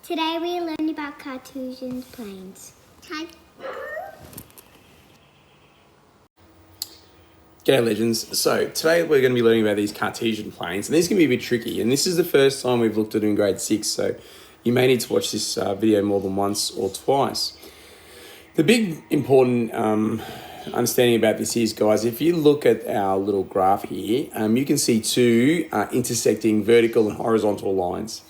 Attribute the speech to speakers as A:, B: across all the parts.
A: Today we are learning about Cartesian planes.
B: G'day legends. So today we're going to be learning about these Cartesian planes, and these can be a bit tricky, and this is the first time we've looked at it in grade 6, so you may need to watch this video more than once or twice. The big important understanding about this is, guys, if you look at our little graph here, you can see two intersecting vertical and horizontal lines.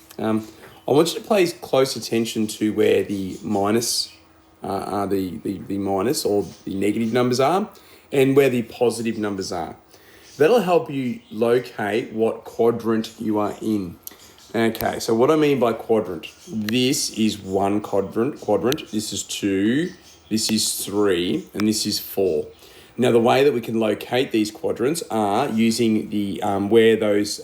B: I want you to pay close attention to where the minus the minus or the negative numbers are, and where the positive numbers are. That'll help you locate what quadrant you are in. Okay, so what I mean by quadrant, this is one quadrant, this is 2, this is 3, and this is 4. Now, the way that we can locate these quadrants are using the where those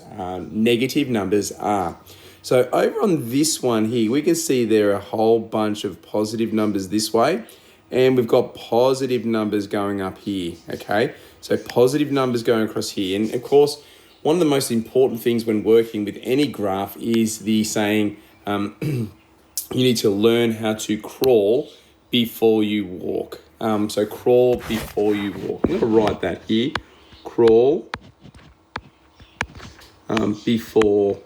B: negative numbers are. So over on this one here, we can see there are a whole bunch of positive numbers this way, and we've got positive numbers going up here, okay? So positive numbers going across here. And of course, one of the most important things when working with any graph is the saying, you need to learn how to crawl before you walk. So crawl before you walk. I'm going to write that here. Crawl before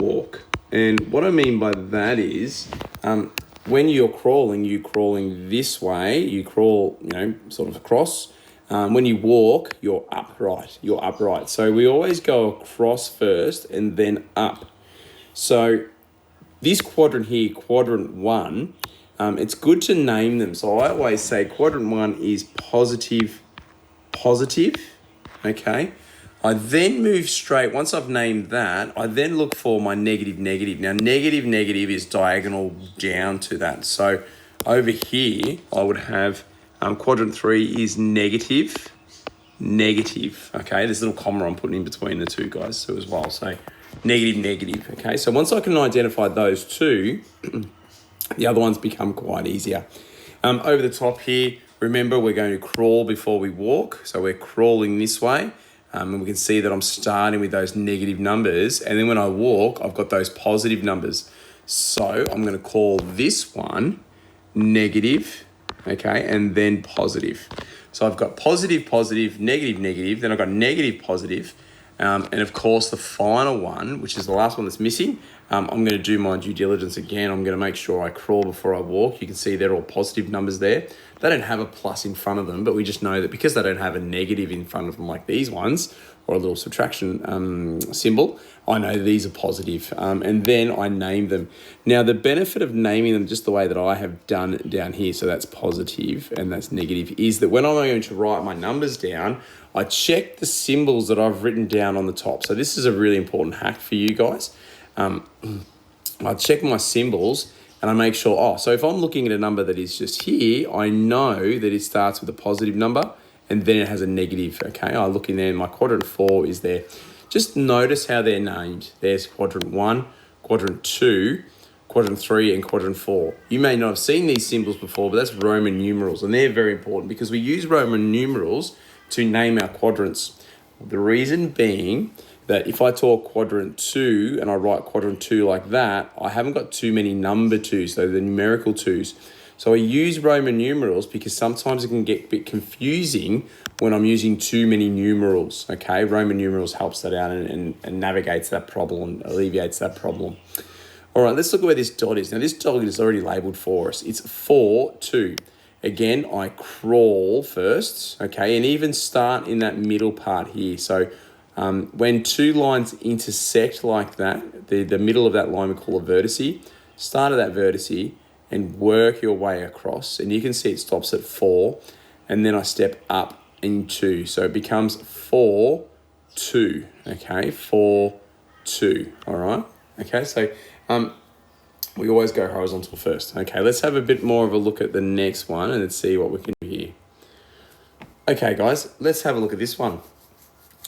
B: walk. And what I mean by that is, when you're crawling this way, you crawl, sort of across. When you walk, you're upright. So we always go across first and then up. So this quadrant here, quadrant 1, it's good to name them. So I always say quadrant 1 is positive, okay? I then move straight, once I've named that, I then look for my negative. Now, negative is diagonal down to that. So over here, I would have quadrant 3 is negative. Okay, there's a little comma I'm putting in between the two guys too as well. So negative. Okay, so once I can identify those two, the other ones become quite easier. Over the top here, remember we're going to crawl before we walk. So we're crawling this way. And we can see that I'm starting with those negative numbers. And then when I walk, I've got those positive numbers. So I'm going to call this one negative, okay, and then positive. So I've got positive, negative, then I've got negative, positive. And of course, the final one, which is the last one that's missing, I'm going to do my due diligence again. I'm going to make sure I crawl before I walk. You can see they're all positive numbers there. They don't have a plus in front of them, but we just know that because they don't have a negative in front of them like these ones, or a little subtraction symbol, I know these are positive. And then I name them. Now, the benefit of naming them just the way that I have done down here, so that's positive and that's negative, is that when I'm going to write my numbers down, I check the symbols that I've written down on the top. So this is a really important hack for you guys. I check my symbols and I make sure, so if I'm looking at a number that is just here, I know that it starts with a positive number and then it has a negative, okay? I look in there and my quadrant 4 is there. Just notice how they're named. There's quadrant 1, quadrant 2, quadrant 3, and quadrant 4. You may not have seen these symbols before, but that's Roman numerals, and they're very important because we use Roman numerals to name our quadrants. The reason being that if I talk quadrant 2 and I write quadrant 2 like that, I haven't got too many number 2s, so the numerical 2s. So I use Roman numerals because sometimes it can get a bit confusing when I'm using too many numerals, okay? Roman numerals helps that out and navigates that problem, alleviates that problem. All right, let's look at where this dot is. Now, this dot is already labelled for us. It's 4, 2. Again, I crawl first, okay, and even start in that middle part here. So when two lines intersect like that, the middle of that line we call a vertice. Start at that vertice and work your way across. And you can see it stops at 4, and then I step up in 2. So it becomes 4, 2, okay, 4, 2, all right? Okay, so we always go horizontal first. Okay, let's have a bit more of a look at the next one and let's see what we can do here. Okay, guys, let's have a look at this one.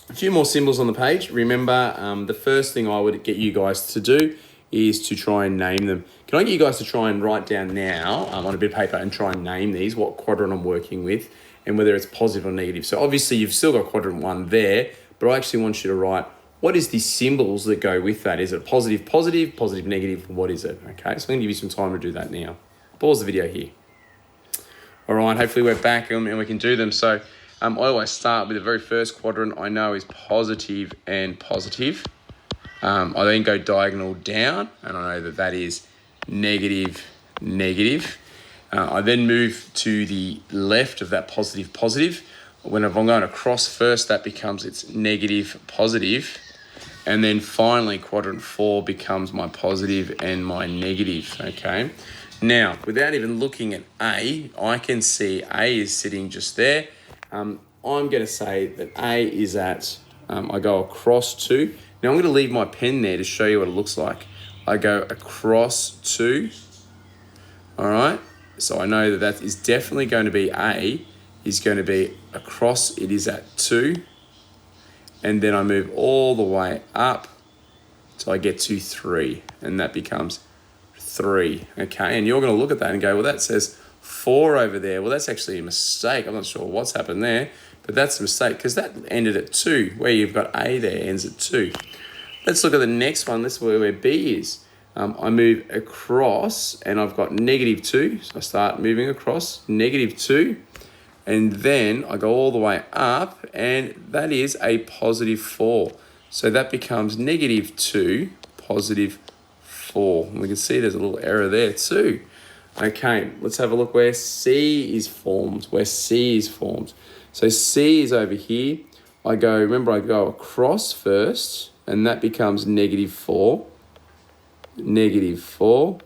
B: A few more symbols on the page. Remember, the first thing I would get you guys to do is to try and name them. Can I get you guys to try and write down now on a bit of paper and try and name these, what quadrant I'm working with, and whether it's positive or negative. So obviously you've still got quadrant 1 there, but I actually want you to write what is the symbols that go with that? Is it positive, positive, positive, negative? What is it? Okay, so I'm going to give you some time to do that now. Pause the video here. All right, hopefully we're back and we can do them. So I always start with the very first quadrant I know is positive and positive. I then go diagonal down, and I know that that is negative, negative. I then move to the left of that positive, positive. Whenever I'm going across first, that becomes its negative, positive. And then finally, quadrant 4 becomes my positive and my negative, okay? Now, without even looking at A, I can see A is sitting just there. I'm going to say that A is at, I go across 2. Now, I'm going to leave my pen there to show you what it looks like. I go across 2, all right? So I know that that is definitely going to be A, is going to be across, it is at 2. And then I move all the way up till I get to 3, and that becomes 3, okay? And you're going to look at that and go, well, that says 4 over there. Well, that's actually a mistake. I'm not sure what's happened there, but that's a mistake because that ended at 2, where you've got A there ends at 2. Let's look at the next one. That's where B is. I move across, and I've got negative 2. So I start moving across, negative 2. And then I go all the way up, and that is a positive 4. So that becomes negative 2, positive 4. And we can see there's a little error there too. Okay, let's have a look where C is formed, So C is over here. I go across first, and that becomes negative 4. Negative 4.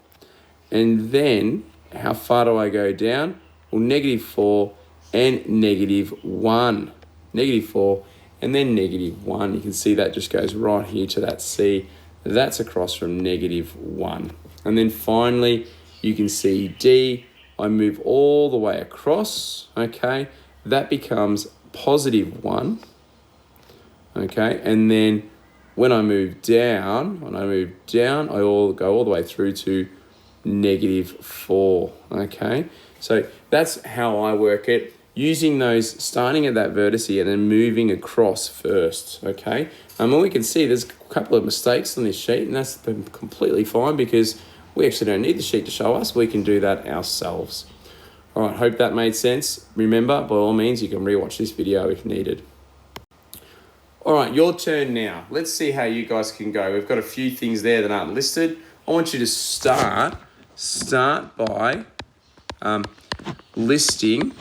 B: And then, how far do I go down? Well, negative 4 and negative 1. Negative 4 and then negative 1. You can see that just goes right here to that C. That's across from negative 1. And then finally, you can see D. I move all the way across, okay? That becomes positive 1, okay? And then when I move down, I go all the way through to negative 4, okay? So that's how I work it, using those, starting at that vertex and then moving across first, okay? And we can see there's a couple of mistakes on this sheet, and that's completely fine because we actually don't need the sheet to show us. We can do that ourselves. All right, hope that made sense. Remember, by all means, you can rewatch this video if needed. All right, your turn now. Let's see how you guys can go. We've got a few things there that aren't listed. I want you to start by listing.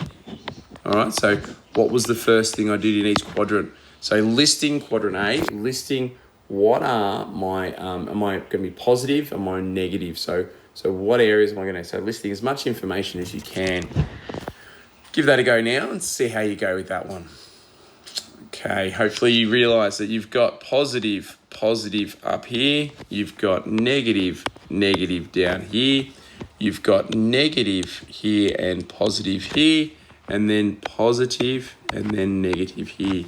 B: All right, so what was the first thing I did in each quadrant? So listing quadrant A, listing what are my, am I going to be positive, am I negative? So what areas am I going to, so listing as much information as you can. Give that a go now and see how you go with that one. Okay, hopefully you realise that you've got positive up here, you've got negative down here, you've got negative here and positive here, and then positive and then negative here.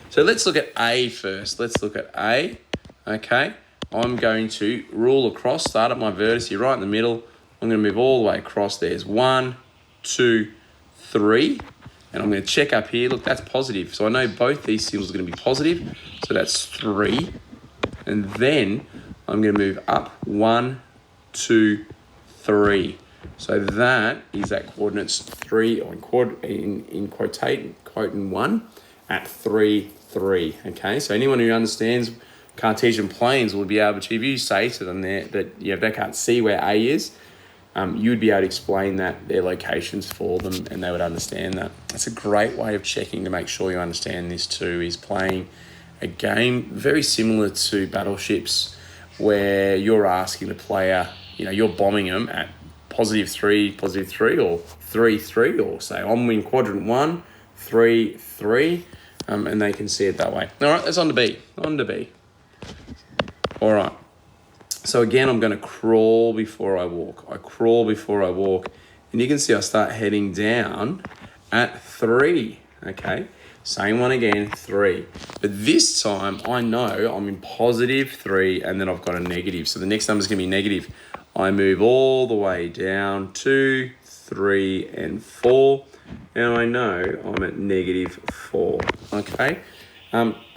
B: So let's look at A first. Let's look at A, okay? I'm going to rule across, start at my vertex here right in the middle. I'm going to move all the way across. There's 1, 2, 3. And I'm going to check up here. Look, that's positive. So I know both these symbols are going to be positive. So that's 3. And then I'm going to move up 1, 2, 3. So that is at coordinates 3, or in quoting 1, at 3, 3. Okay, so anyone who understands Cartesian planes will be able to, if you say to them there that they can't see where A is, you would be able to explain their locations for them, and they would understand that. That's a great way of checking to make sure you understand this too, is playing a game very similar to battleships, where you're asking the player, you're bombing them at positive 3, or 3, 3, or say I'm in quadrant 1, 3, 3, and they can see it that way. All right, that's on to B. All right. So again, I'm going to crawl before I walk. And you can see I start heading down at 3, okay? Same one again, 3. But this time, I know I'm in positive 3, and then I've got a negative. So the next number is going to be negative. I move all the way down, 2, 3, and 4. Now I know I'm at negative 4, okay?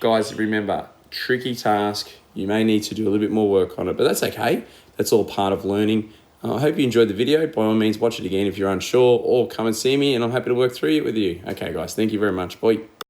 B: Guys, remember, tricky task. You may need to do a little bit more work on it, but that's okay. That's all part of learning. I hope you enjoyed the video. By all means, watch it again if you're unsure, or come and see me and I'm happy to work through it with you. Okay, guys, thank you very much. Bye.